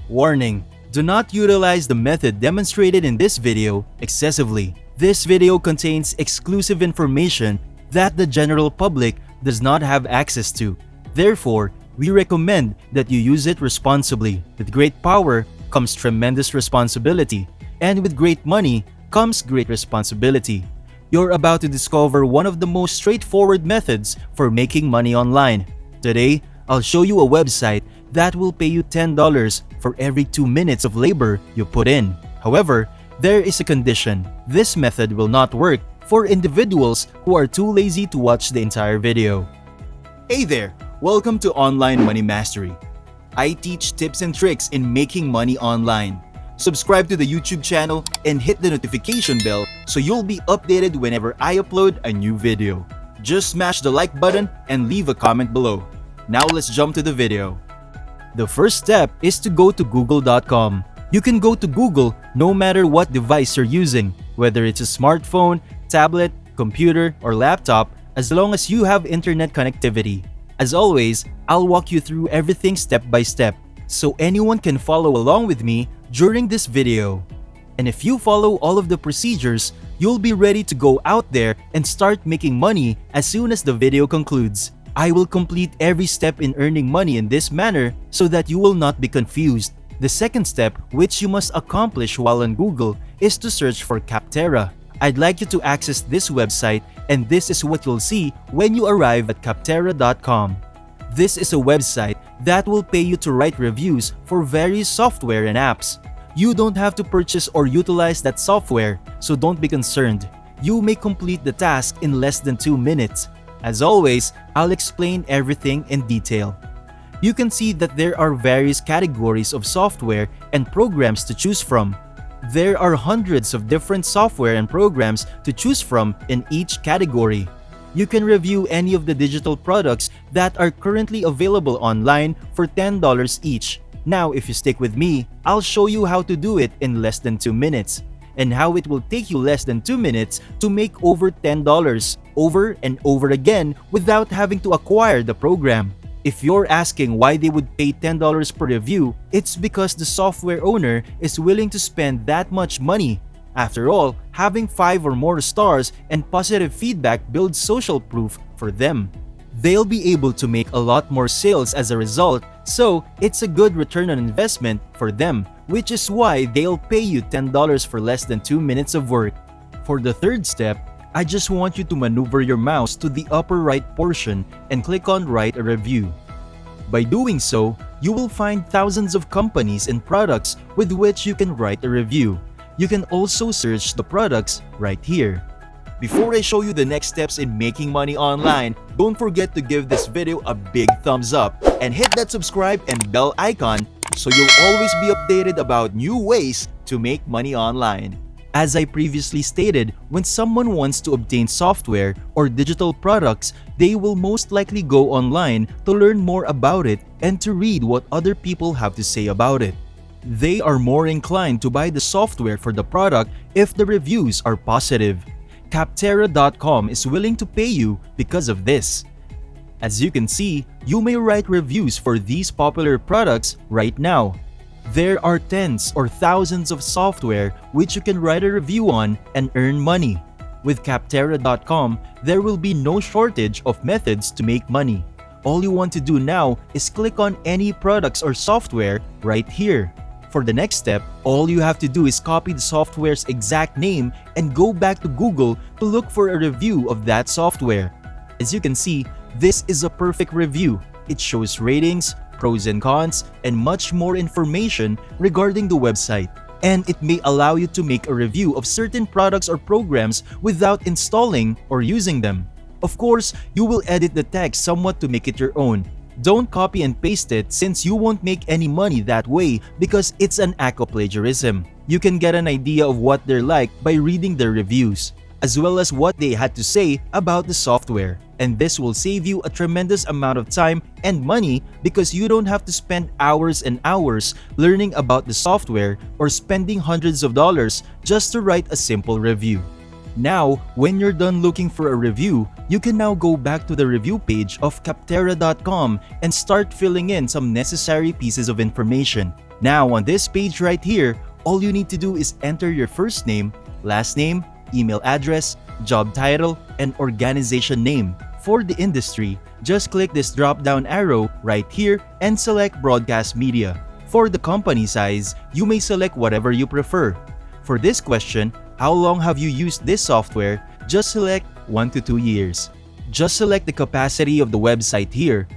Warning: do not utilize the method demonstrated in this video excessively. This video contains exclusive information that the general public does not have access to. Therefore, we recommend that you use it responsibly. With great power comes tremendous responsibility, and with great money comes great responsibility. You're about to discover one of the most straightforward methods for making money online. Today, I'll show you a website that will pay you $10 for every 2 minutes of labor you put in. However, there is a condition. This method will not work for individuals who are too lazy to watch the entire video. Hey there! Welcome to Online Money Mastery. I teach tips and tricks in making money online. Subscribe to the YouTube channel and hit the notification bell so you'll be updated whenever I upload a new video. Just smash the like button and leave a comment below. Now let's jump to the video. The first step is to go to google.com. You can go to Google no matter what device you're using, whether it's a smartphone, tablet, computer, or laptop, as long as you have internet connectivity. As always, I'll walk you through everything step by step, so anyone can follow along with me during this video. And if you follow all of the procedures, you'll be ready to go out there and start making money as soon as the video concludes. I will complete every step in earning money in this manner so that you will not be confused. The second step, which you must accomplish while on Google, is to search for Capterra. I'd like you to access this website, and this is what you'll see when you arrive at capterra.com. This is a website that will pay you to write reviews for various software and apps. You don't have to purchase or utilize that software, so don't be concerned. You may complete the task in less than 2 minutes. As always, I'll explain everything in detail. You can see that there are various categories of software and programs to choose from. There are hundreds of different software and programs to choose from in each category. You can review any of the digital products that are currently available online for $10 each. Now, if you stick with me, I'll show you how to do it in less than 2 minutes, and how it will take you less than 2 minutes to make over $10 over and over again without having to acquire the program. If you're asking why they would pay $10 per review, it's because the software owner is willing to spend that much money. After all, having 5 or more stars and positive feedback builds social proof for them. They'll be able to make a lot more sales as a result, so it's a good return on investment for them, which is why they'll pay you $10 for less than 2 minutes of work. For the third step, I just want you to maneuver your mouse to the upper right portion and click on Write a Review. By doing so, you will find thousands of companies and products with which you can write a review. You can also search the products right here. Before I show you the next steps in making money online, don't forget to give this video a big thumbs up and hit that subscribe and bell icon so you'll always be updated about new ways to make money online. As I previously stated, when someone wants to obtain software or digital products, they will most likely go online to learn more about it and to read what other people have to say about it. They are more inclined to buy the software for the product if the reviews are positive. Capterra.com is willing to pay you because of this. As you can see, you may write reviews for these popular products right now. There are tens or thousands of software which you can write a review on and earn money. With Capterra.com, there will be no shortage of methods to make money. All you want to do now is click on any products or software right here. For the next step, all you have to do is copy the software's exact name and go back to Google to look for a review of that software. As you can see, this is a perfect review. It shows ratings, pros and cons, and much more information regarding the website. And it may allow you to make a review of certain products or programs without installing or using them. Of course, you will edit the text somewhat to make it your own. Don't copy and paste it since you won't make any money that way because it's an act of plagiarism. You can get an idea of what they're like by reading their reviews, as well as what they had to say about the software. And this will save you a tremendous amount of time and money because you don't have to spend hours and hours learning about the software or spending hundreds of dollars just to write a simple review. Now, when you're done looking for a review, you can now go back to the review page of Capterra.com and start filling in some necessary pieces of information. Now on this page right here, all you need to do is enter your first name, last name, email address, job title, and organization name. For the industry, just click this drop-down arrow right here and select Broadcast Media. For the company size, you may select whatever you prefer. For this question, how long have you used this software? Just select 1 to 2 years. Just select the capacity of the website here.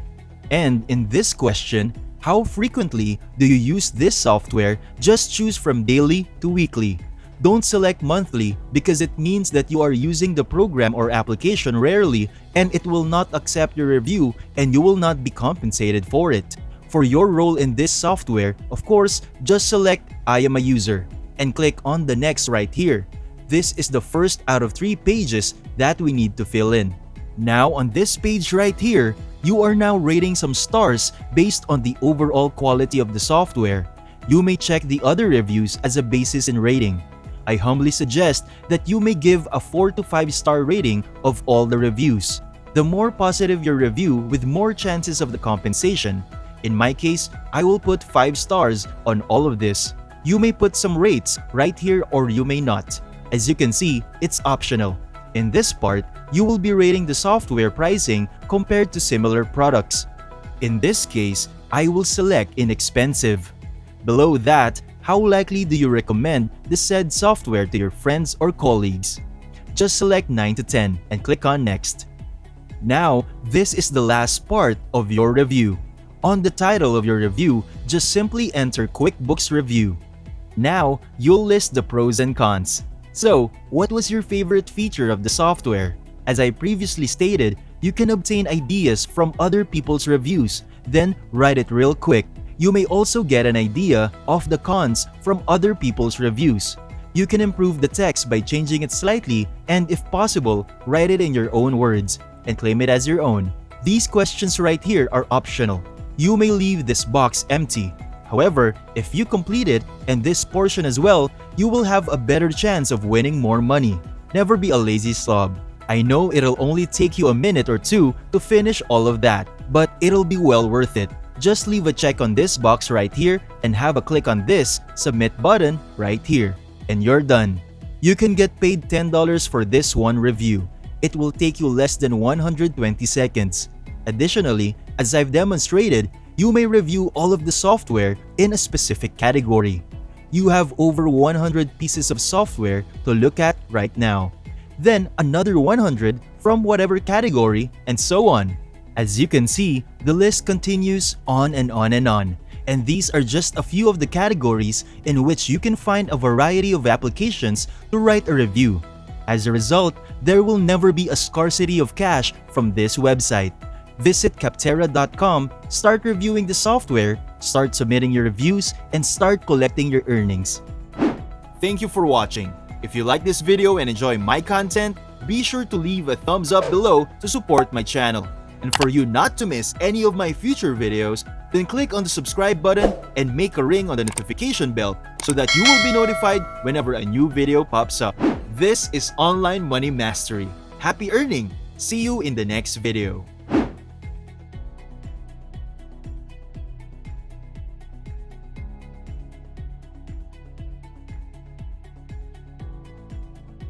And in this question, how frequently do you use this software? Just choose from daily to weekly. Don't select monthly because it means that you are using the program or application rarely and it will not accept your review and you will not be compensated for it. For your role in this software, of course, just select I am a user and click on the next right here. This is the first out of 3 pages that we need to fill in. Now on this page right here, you are now rating some stars based on the overall quality of the software. You may check the other reviews as a basis in rating. I humbly suggest that you may give a 4 to 5 star rating of all the reviews. The more positive your review with more chances of the compensation. In my case, I will put 5 stars on all of this. You may put some rates right here or you may not. As you can see, it's optional. In this part, you will be rating the software pricing compared to similar products. In this case, I will select inexpensive. Below that, how likely do you recommend the said software to your friends or colleagues? Just select 9 to 10 and click on next. Now, this is the last part of your review. On the title of your review, just simply enter QuickBooks Review. Now, you'll list the pros and cons. So, what was your favorite feature of the software? As I previously stated, you can obtain ideas from other people's reviews, then write it real quick. You may also get an idea of the cons from other people's reviews. You can improve the text by changing it slightly and if possible, write it in your own words and claim it as your own. These questions right here are optional. You may leave this box empty. However, if you complete it and this portion as well, you will have a better chance of winning more money. Never be a lazy slob. I know it'll only take you a minute or 2 to finish all of that, but it'll be well worth it. Just leave a check on this box right here and have a click on this submit button right here. And you're done. You can get paid $10 for this one review. It will take you less than 120 seconds. Additionally, as I've demonstrated, you may review all of the software in a specific category. You have over 100 pieces of software to look at right now. Then another 100 from whatever category and so on. As you can see, the list continues on and on and on. And these are just a few of the categories in which you can find a variety of applications to write a review. As a result, there will never be a scarcity of cash from this website. Visit Capterra.com, start reviewing the software, start submitting your reviews, and start collecting your earnings. Thank you for watching. If you like this video and enjoy my content, be sure to leave a thumbs up below to support my channel. And for you not to miss any of my future videos, then click on the subscribe button and make a ring on the notification bell so that you will be notified whenever a new video pops up. This is Online Money Mastery. Happy earning! See you in the next video.